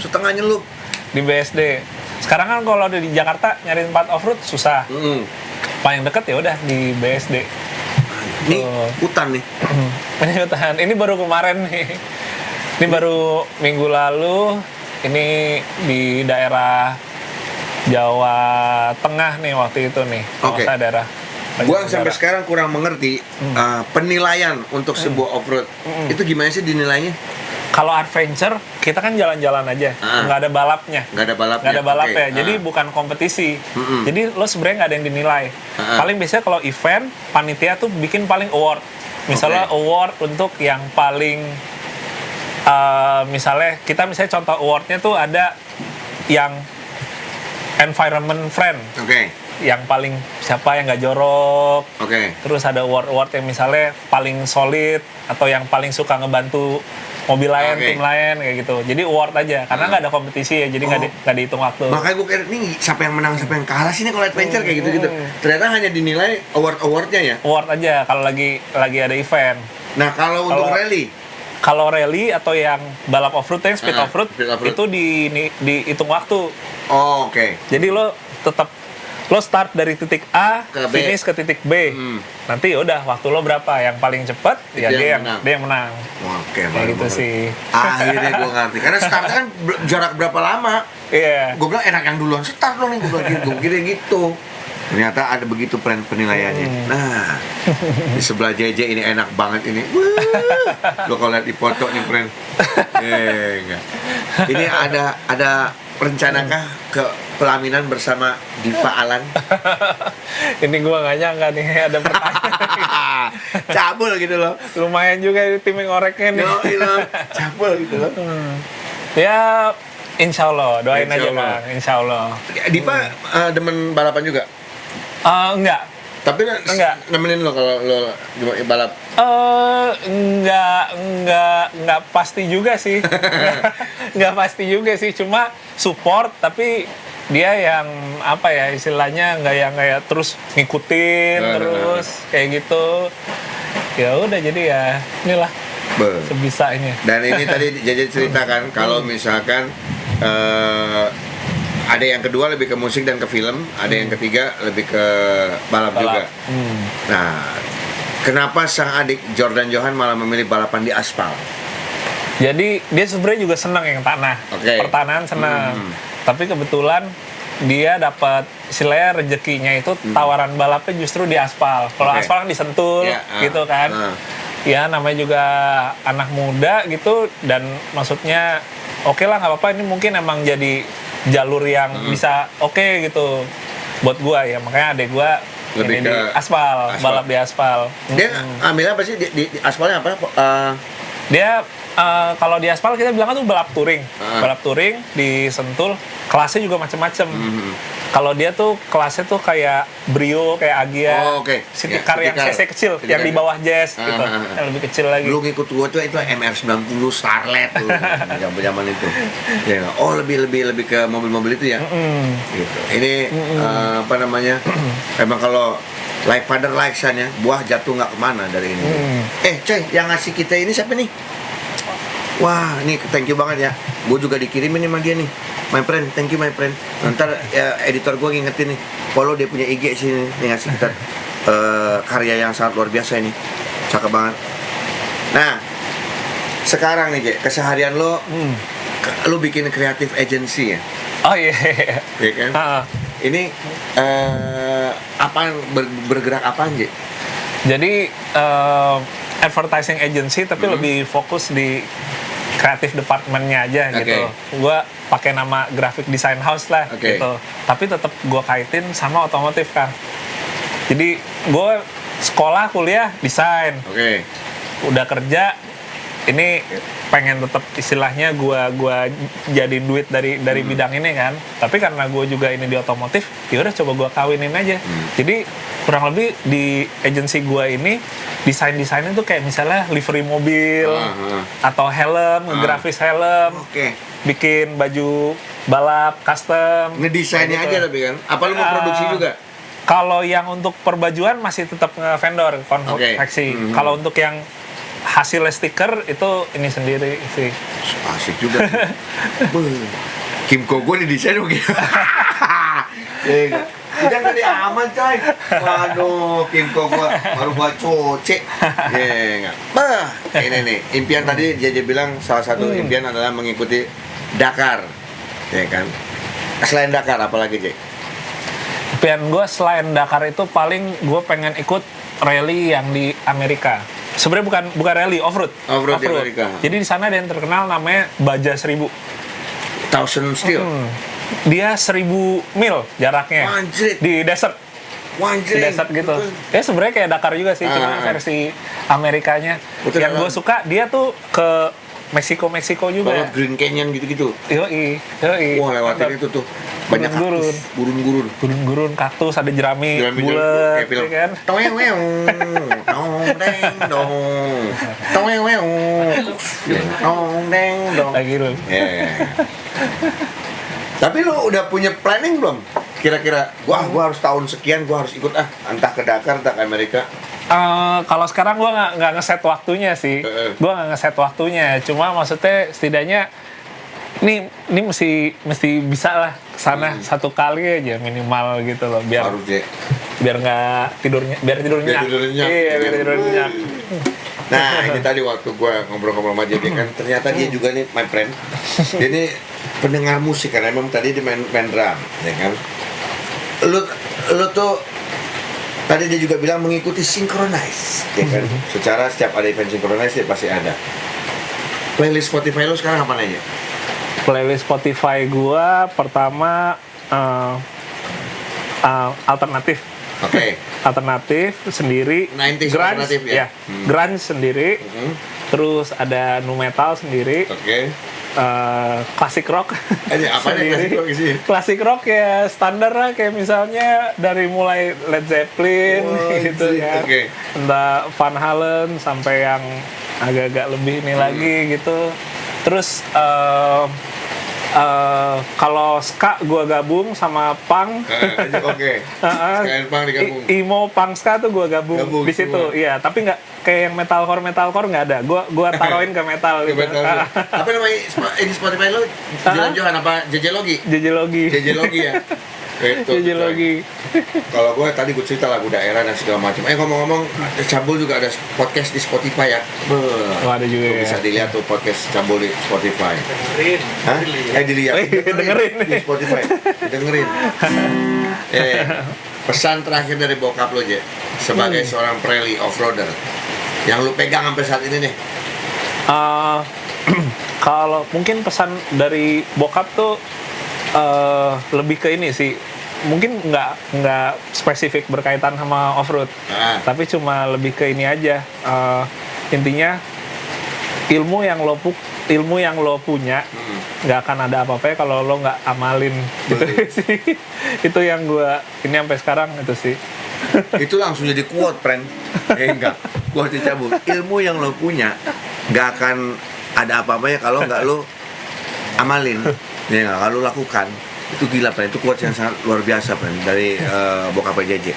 Setengah nyelup Di BSD. Sekarang kan kalau di Jakarta nyari tempat off-road susah. Paling deket ya udah di BSD. Ini hutan nih. Ini hutan. Ini baru kemarin nih. Ini baru minggu lalu. Ini di daerah Jawa Tengah nih waktu itu nih. Oke. Daerah Gua sampai sekarang kurang mengerti penilaian untuk sebuah off-road. Itu gimana sih dinilainya? Kalau adventure, kita kan jalan-jalan aja, nggak ada balapnya. Nggak ada balapnya. Nggak ada balapnya, Okay. jadi bukan kompetisi. Jadi lo sebenarnya nggak ada yang dinilai. Paling biasanya kalau event, panitia tuh bikin paling award. Misalnya award untuk yang paling, misalnya contoh awardnya tuh ada yang environment friend. Yang paling siapa yang nggak jorok. Terus ada award yang misalnya paling solid atau yang paling suka ngebantu mobil lain, tim lain kayak gitu. Jadi award aja karena nggak ada kompetisi ya, jadi nggak dihitung waktu. Makanya gue kira nih siapa yang menang siapa yang kalah sih nih kalau adventure kayak gitu. Ternyata hanya dinilai awardnya ya. Award aja kalau lagi ada event. Nah kalau untuk rally. Kalau rally atau yang balap off-road, yang speed off-road, itu dihitung waktu. Jadi lo start dari titik A, finish ke titik B. Nanti udah waktu lo berapa, yang paling cepat ya dia yang menang. Kayak gitu sih. Akhirnya gue ngerti. Karena startnya kan jarak berapa lama. Iya. Gue bilang enak yang duluan start dong nih, gue kira gitu. Ternyata ada begitu penilaiannya. Nah, di sebelah JJ ini enak banget ini. Lo kalau lihat di foto nih, friend. Enggak. Ini ada rencanakah ke pelaminan bersama Diva Alan? Ini gua nggak nyangka nih ada pertanyaan. Cabul gitu loh. Lumayan juga tim yang ngoreknya nih. Cabul gitu loh. Ya, insya Allah, doain aja Bang, insya Allah. Diva demen balapan juga? Enggak. Tapi nemenin lo kalau lo balap? Enggak pasti juga sih. Enggak pasti juga sih, cuma support tapi dia yang apa ya istilahnya nggak yang kayak terus ngikutin terus kayak gitu. Ya udah jadi ya inilah sebisanya. Dan ini tadi Jaja ceritakan kalau misalkan ada yang kedua lebih ke musik dan ke film, ada yang ketiga lebih ke balap. Juga. Nah, kenapa sang adik Jordan Johan malah memilih balapan di aspal? Jadi dia sebenarnya juga senang yang tanah, pertanahan senang. Tapi kebetulan dia dapat istilahnya rezekinya itu tawaran balapnya justru di aspal. Kalau aspal kan disentul gitu kan. Ya namanya juga anak muda gitu dan maksudnya oke lah nggak apa-apa, ini mungkin emang jadi jalur yang bisa gitu buat gua ya, makanya adek gua lebih ke aspal, balap di aspal. Dia ambil apa sih di aspalnya apa? Dia kalau di aspal kita bilang tuh balap touring di Sentul, kelasnya juga macam-macam. Kalau dia tuh kelasnya tuh kayak Brio, kayak Agia, city car yang cc kecil, yang di bawah Jazz gitu, yang lebih kecil lagi. Lu ngikut gua tuh itu MR90 Starlet tuh, zaman itu. Ya, lebih ke mobil-mobil itu ya. Gitu. Ini apa namanya? Emang kalau like father like son ya, buah jatuh nggak kemana dari ini. Coy, yang ngasih kita ini siapa nih? Wah, ini thank you banget ya. Gue juga dikirimin sama dia nih. My friend, thank you my friend. Ntar editor gue ngingetin nih, follow dia punya IG sini nih, ngasih kita karya yang sangat luar biasa ini. Cakep banget. Nah, sekarang nih Jek, keseharian lo lo bikin creative agency ya? Oh iya. Iya kan? Ini apaan bergerak apaan Jek? Jadi advertising agency tapi lebih fokus di kreatif departmentnya aja gitu. Gue pakai nama graphic design house lah gitu. Tapi tetap gue kaitin sama otomotif kan. Jadi gue sekolah kuliah desain. Udah kerja ini pengen tetap istilahnya gua jadi duit dari bidang ini kan, tapi karena gue juga ini di otomotif, ya udah coba gua kawinin aja. Jadi kurang lebih di agensi gua ini desainnya tuh kayak misalnya livery mobil atau helm, grafis helm, bikin baju balap custom, Ngedesainnya gitu. aja tapi kan. Apa lu mau produksi juga? Kalau yang untuk perbajuan masih tetap vendor konveksi. Kalau untuk yang hasil stiker itu ini sendiri sih. Asik juga. Kimco gue didesain oke. Jangan tadi aman coy. Waduh, Kimco gue baru gua cuci. Enggak. Bah, ini nih. Impian tadi dia bilang salah satu impian adalah mengikuti Dakar. Ya kan? Selain Dakar apalagi, Jack? Impian gue selain Dakar itu paling gue pengen ikut rally yang di Amerika. Sebenarnya bukan rally, off-road. Off-road di Amerika. Jadi di sana ada yang terkenal namanya Baja 1000. Thousand Steel. Dia 1000 mil jaraknya. Anjrit. Di desert. Di desert gitu. Ya sebenarnya kayak Dakar juga sih, cuma versi Amerikanya. Betul, yang gue suka dia tuh ke Meksiko juga. Balap Green Canyon gitu-gitu. Yoi. Wah, lewatin itu tuh. Banyak kaktus, gurun kaktus, ada jerami bulat, ya kan? Lagi lu. Tapi lu udah punya planning belum? Kira-kira, gua harus tahun sekian, gua harus ikut entah ke Dakar, entah ke Amerika. Kalau sekarang gue nggak ngeset waktunya sih, gue nggak ngeset waktunya. Cuma maksudnya setidaknya ini mesti bisa lah kesana satu kali aja minimal gitu loh, biar nggak tidurnya biar tidur nyenyak. Iya, biar tidur nyenyak. Nah, ini tadi waktu gue ngobrol-ngobrol sama dia kan, ternyata dia juga nih my friend. Dia ini pendengar musik karena emang tadi dia main drum, ya kan. Lu tuh tadi dia juga bilang mengikuti Synchronize, ya kan? Secara setiap ada event Synchronize dia pasti ada. Playlist Spotify lu sekarang apa aja? Playlist Spotify gua pertama alternatif. Oke. Alternatif sendiri. 90s grunge alternatif ya? Grunge sendiri. Terus ada nu metal sendiri. Oke. Klasik rock. Apa nih klasik rock sih? Klasik rock ya standar lah, kayak misalnya dari mulai Led Zeppelin gitu kan. Entah Van Halen sampai yang agak-agak lebih ini lagi gitu. Terus kalau ska gue gabung sama punk. Sekalian punk digabung. Emo punk ska tuh gue gabung di situ. Iya, tapi nggak kayak yang metalcore nggak ada. Gue taruhin ke metal gitu. Apa namanya ini Spotify lo? Johan apa? JJ Logi ya. JJ Logi. Kalau gue tadi gue cerita lagu daerah dan segala macam. Ngomong-ngomong, Cabul juga ada podcast di Spotify ya. Ada juga. Bisa dilihat tuh podcast Cabul di Spotify. Dilihat. Dengerin di Spotify. Dengerin. Pesan terakhir dari bokap lo, Je, sebagai seorang rally off-roader yang lu pegang sampai saat ini nih. Kalau mungkin pesan dari bokap tuh lebih ke ini sih, mungkin nggak spesifik berkaitan sama off-road, tapi cuma lebih ke ini aja. Intinya ilmu yang lo punya nggak akan ada apa-apa kalau lo nggak amalin gitu sih. Itu yang gue ini sampai sekarang itu sih. Itu langsung jadi quote, friend. Enggak, quote Cabul. Ilmu yang lo punya nggak akan ada apa-apanya kalau nggak lo amalin. Ya nggak, kalau lakukan. Itu gila, friend. Itu quote yang sangat luar biasa, friend, dari bokap JJ.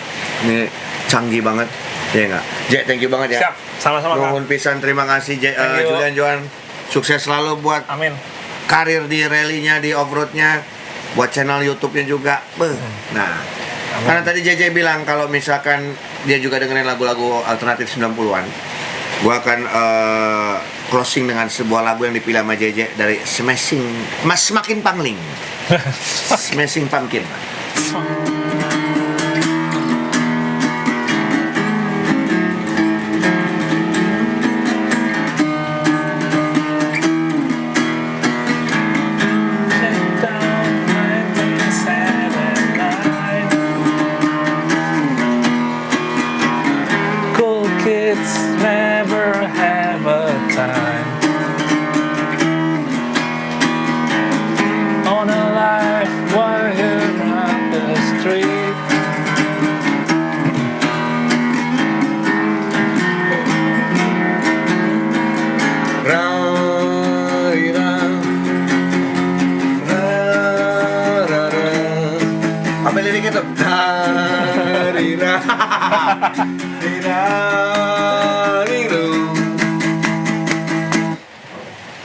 Ini canggih banget. Ya nggak, Jack, thank you banget ya. Siap, sama-sama. Nuhun pisan, terima kasih Julian Johan. Sukses selalu buat karir di rally-nya, di off-road-nya, buat channel YouTube-nya juga. Nah, karena tadi JJ bilang kalau misalkan dia juga dengerin lagu-lagu alternatif 90-an, gua akan closing dengan sebuah lagu yang dipilih sama JJ dari Semakin Pangling. Smashing Pumpkin. Cool kids never have a time.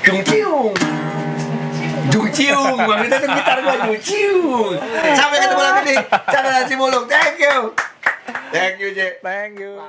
Jung ciung. Jung ciung. Maksudnya itu gitar gua jung ciung. Sampai ketemu lagi di channel Nasi Muluk. Thank you. Thank you, J. Thank you.